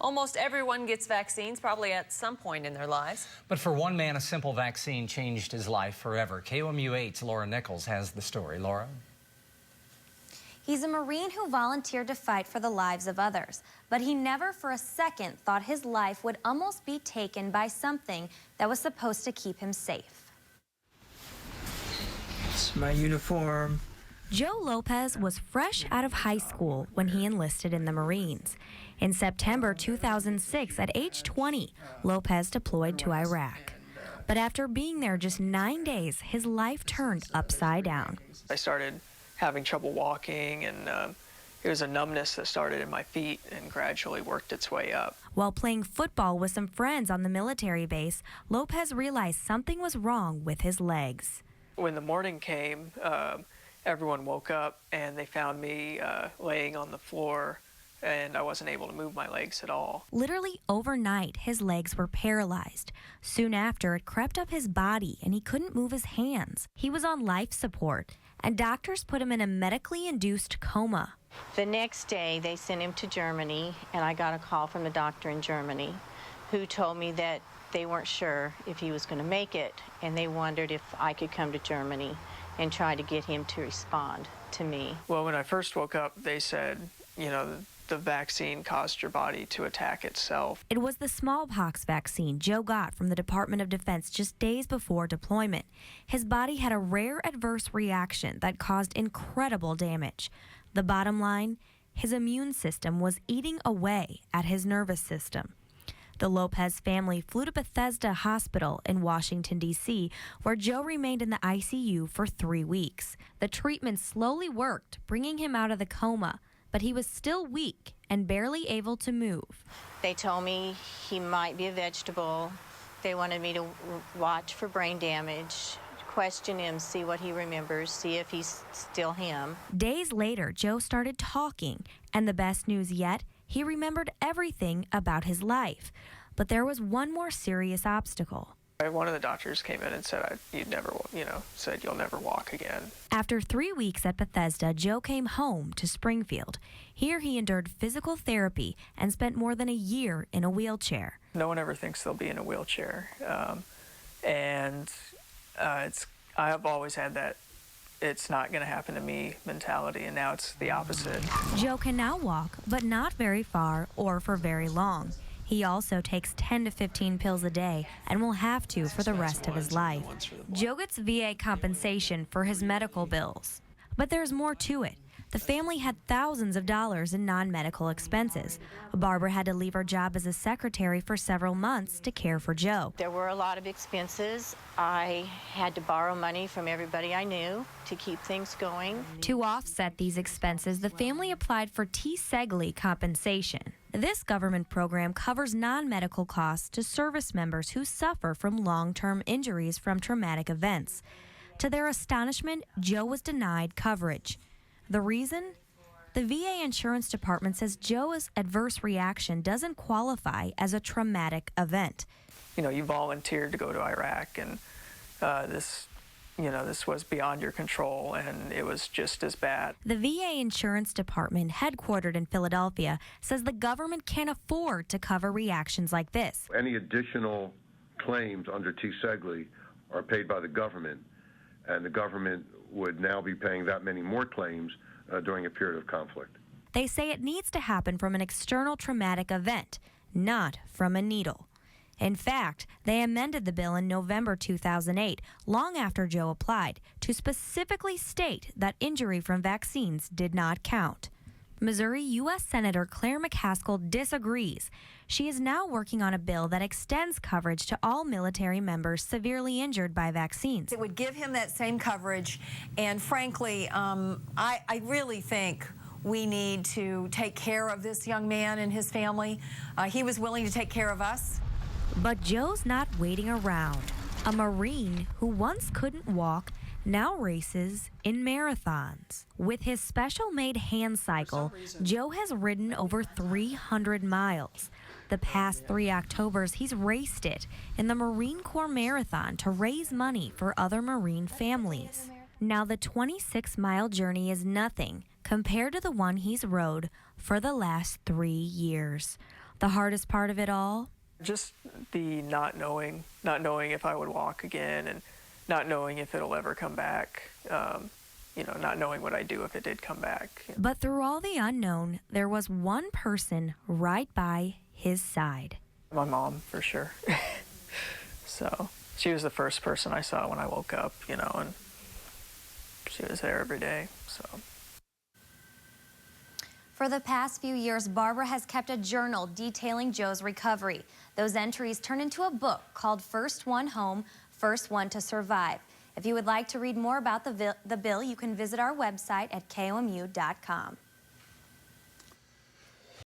Almost everyone gets vaccines, probably at some point in their lives. But for one man, a simple vaccine changed his life forever. KOMU8's Laura Nichols has the story. Laura? He's a Marine who volunteered to fight for the lives of others, but he never for a second thought his life would almost be taken by something that was supposed to keep him safe. It's my uniform. Joe Lopez was fresh out of high school when he enlisted in the Marines. In September 2006, at age 20, Lopez deployed to Iraq. But after being there just 9 days, his life turned upside down. I started having trouble walking, and it was a numbness that started in my feet and gradually worked its way up. While playing football with some friends on the military base, Lopez realized something was wrong with his legs. When the morning came, everyone woke up and they found me laying on the floor, and I wasn't able to move my legs at all. Literally overnight, his legs were paralyzed. Soon after, it crept up his body and he couldn't move his hands. He was on life support, and doctors put him in a medically induced coma. The next day, they sent him to Germany, and I got a call from the doctor in Germany who told me that they weren't sure if he was going to make it, and they wondered if I could come to Germany and try to get him to respond to me. Well, when I first woke up, they said, the vaccine caused your body to attack itself. It was the smallpox vaccine Joe got from the Department of Defense just days before deployment. His body had a rare adverse reaction that caused incredible damage. The bottom line, his immune system was eating away at his nervous system. The Lopez family flew to Bethesda Hospital in Washington, D.C., where Joe remained in the ICU for 3 weeks. The treatment slowly worked, bringing him out of the coma, but he was still weak and barely able to move. They told me he might be a vegetable. They wanted me to watch for brain damage, question him, see what he remembers, see if he's still him. Days later, Joe started talking, and the best news yet, he remembered everything about his life. But there was one more serious obstacle. One of the doctors came in and said, you'll never walk again. After 3 weeks at Bethesda, Joe came home to Springfield. Here he endured physical therapy and spent more than a year in a wheelchair. No one ever thinks they'll be in a wheelchair. I have always had that it's not going to happen to me mentality, and now it's the opposite. Joe can now walk, but not very far or for very long. He also takes 10 to 15 pills a day and will have to for the rest of his life. Joe gets VA compensation for his medical bills. But there's more to it. The family had thousands of dollars in non-medical expenses. Barbara had to leave her job as a secretary for several months to care for Joe. There were a lot of expenses. I had to borrow money from everybody I knew to keep things going. To offset these expenses, the family applied for TSEGLI compensation. This government program covers non-medical costs to service members who suffer from long-term injuries from traumatic events. To their astonishment, Joe was denied coverage. The reason? The VA insurance department says Joe's adverse reaction doesn't qualify as a traumatic event. You volunteered to go to Iraq, and this was beyond your control, and it was just as bad. The VA insurance department, headquartered in Philadelphia, says the government can't afford to cover reactions like this. Any additional claims under TSEGLI are paid by the government, and the government would now be paying that many more claims during a period of conflict. They say it needs to happen from an external traumatic event, not from a needle. In fact, they amended the bill in November 2008, long after Joe applied, to specifically state that injury from vaccines did not count. Missouri U.S. Senator Claire McCaskill disagrees. She is now working on a bill that extends coverage to all military members severely injured by vaccines. It would give him that same coverage, and frankly, I really think we need to take care of this young man and his family. He was willing to take care of us. But Joe's not waiting around. A Marine who once couldn't walk now races in marathons. With his special-made hand cycle, Joe has ridden over 300 miles. The past 3 Octobers, he's raced it in the Marine Corps Marathon to raise money for other Marine families. Now, the 26-mile journey is nothing compared to the one he's rode for the last 3 years. The hardest part of it all? Just the not knowing if I would walk again, and not knowing if it'll ever come back. Not knowing what I'd do if it did come back. But through all the unknown, there was one person right by his side. My mom, for sure. So she was the first person I saw when I woke up, and she was there every day, so. For the past few years, Barbara has kept a journal detailing Joe's recovery. Those entries turned into a book called First One Home, First One to Survive. If you would like to read more about the bill, you can visit our website at KOMU.com.